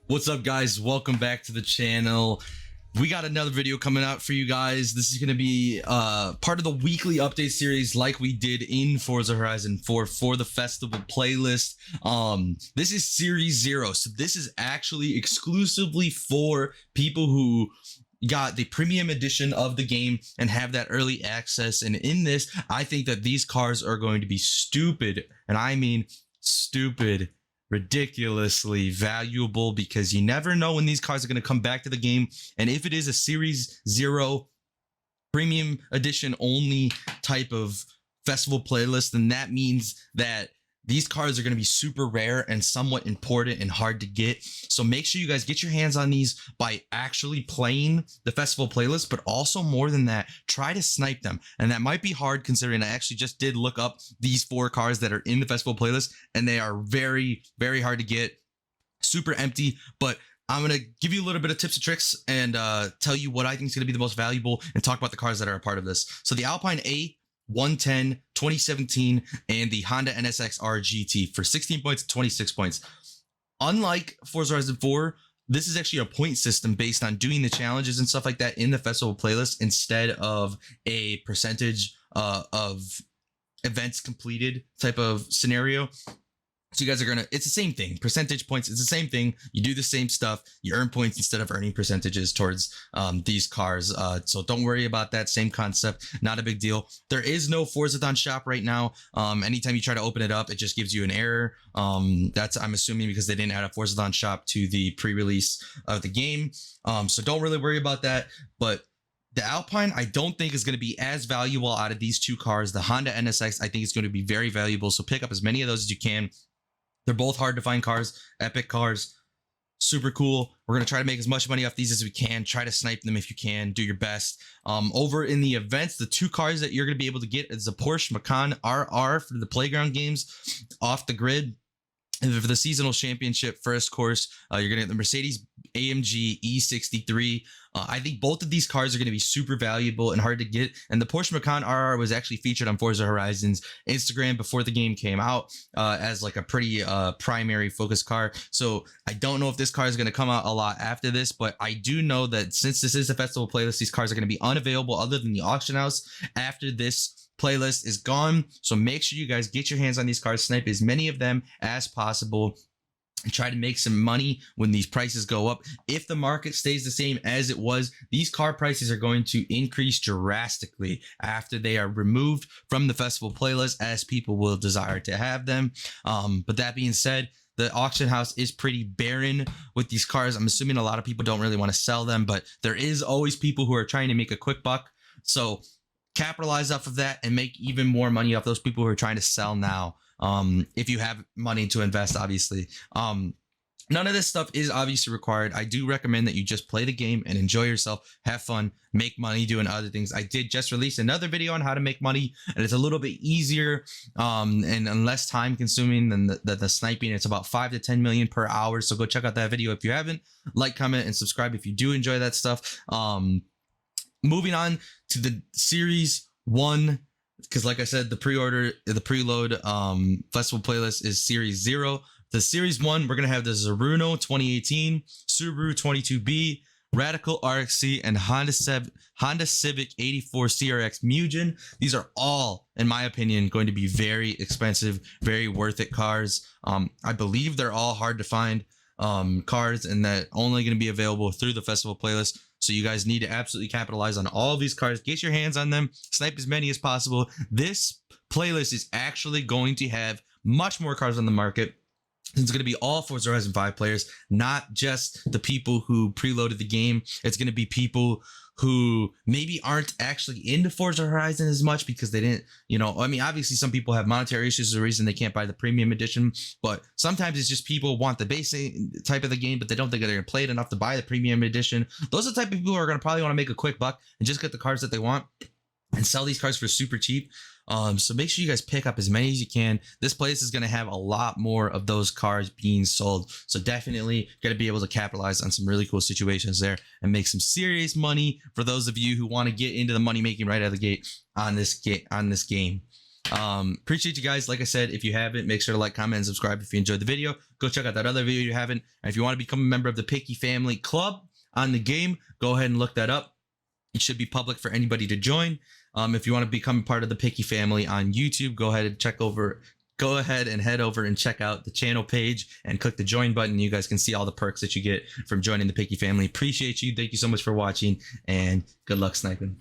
What's up, guys? Welcome back to the channel. We got another video coming out for you guys. This is going to be part of the weekly update series like we did in Forza Horizon 4 for the festival playlist. This is series 0, so this is actually exclusively for people who got the premium edition of the game and have that early access. And in this, I think that these cars are going to be stupid, and I mean stupid, ridiculously valuable, because you never know when these cars are going to come back to the game. And if it is a series 0 premium edition only type of festival playlist, then that means that these cars are going to be super rare and somewhat important and hard to get. So make sure you guys get your hands on these by actually playing the festival playlist, but also more than that, try to snipe them. And that might be hard considering I actually just did look up these 4 cars that are in the festival playlist, and they are very, very hard to get, super empty. But I'm going to give you a little bit of tips and tricks and tell you what I think is going to be the most valuable and talk about the cars that are a part of this. So the Alpine A 110 2017 and the Honda NSX-R GT for 16 points and 26 points. Unlike Forza Horizon 4, this is actually a point system based on doing the challenges and stuff like that in the festival playlist instead of a percentage of events completed type of scenario. So you guys are gonna, it's the same thing, percentage points, it's the same thing. You do the same stuff, you earn points instead of earning percentages towards these cars. So don't worry about that, same concept, not a big deal. There is no Forzathon shop right now. Anytime you try to open it up, it just gives you an error. That's, I'm assuming, because they didn't add a Forzathon shop to the pre-release of the game. So don't really worry about that. But the Alpine, I don't think is going to be as valuable out of these 2 cars. The Honda NSX, I think is going to be very valuable. So pick up as many of those as you can. They're both hard to find cars, epic cars, super cool. We're going to try to make as much money off these as we can. Try to snipe them if you can. Do your best. Over in the events, the 2 cars that you're going to be able to get is the Porsche Macan RR for the playground games off the grid. And for the seasonal championship first course, you're going to get the Mercedes AMG E63. I think both of these cars are going to be super valuable and hard to get. And the Porsche Macan RR was actually featured on Forza Horizon's Instagram before the game came out as like a pretty primary focus car. So I don't know if this car is going to come out a lot after this, but I do know that since this is a festival playlist, these cars are going to be unavailable other than the auction house after this playlist is gone. So make sure you guys get your hands on these cars, snipe as many of them as possible, and try to make some money when these prices go up. If the market stays the same as it was, these car prices are going to increase drastically after they are removed from the festival playlist, as people will desire to have them. But that being said, the auction house is pretty barren with these cars. I'm assuming a lot of people don't really want to sell them, but there is always people who are trying to make a quick buck. So capitalize off of that and make even more money off those people who are trying to sell now. If you have money to invest, obviously. None of this stuff is obviously required. I do recommend that you just play the game and enjoy yourself, have fun, make money doing other things. I did just release another video on how to make money, and it's a little bit easier and less time consuming than the sniping. It's about 5 to 10 million per hour. So go check out that video if you haven't. Like, comment, and subscribe if you do enjoy that stuff. Moving on to the series 1, because like I said, the preload festival playlist is series 0. The series 1, we're gonna have the Zeruno 2018, Subaru 22B, Radical RXC, and Honda Civic 84 CRX Mugen. These are all, in my opinion, going to be very expensive, very worth it cars. I believe they're all hard to find cars, and that only going to be available through the festival playlist. So you guys need to absolutely capitalize on all of these cars. Get your hands on them. Snipe as many as possible. This playlist is actually going to have much more cars on the market. It's going to be all Forza Horizon 5 players, not just the people who preloaded the game. It's going to be people who maybe aren't actually into Forza Horizon as much because they didn't, I mean, obviously some people have monetary issues as a reason they can't buy the premium edition, but sometimes it's just people want the basic type of the game, but they don't think they're going to play it enough to buy the premium edition. Those are the type of people who are going to probably want to make a quick buck and just get the cars that they want and sell these cars for super cheap. So make sure you guys pick up as many as you can. This place is going to have a lot more of those cars being sold. So definitely going to be able to capitalize on some really cool situations there and make some serious money for those of you who want to get into the money making right out of the gate on this game. Appreciate you guys. Like I said, if you haven't, make sure to like, comment, and subscribe if you enjoyed the video. Go check out that other video you haven't. And if you want to become a member of the Pikckyy Family Club on the game, go ahead and look that up. It should be public for anybody to join. If you want to become part of the Pikckyy Family on YouTube, go ahead and head over and check out the channel page and click the join button. You guys can see all the perks that you get from joining the Pikckyy Family. Appreciate you. Thank you so much for watching, and good luck sniping.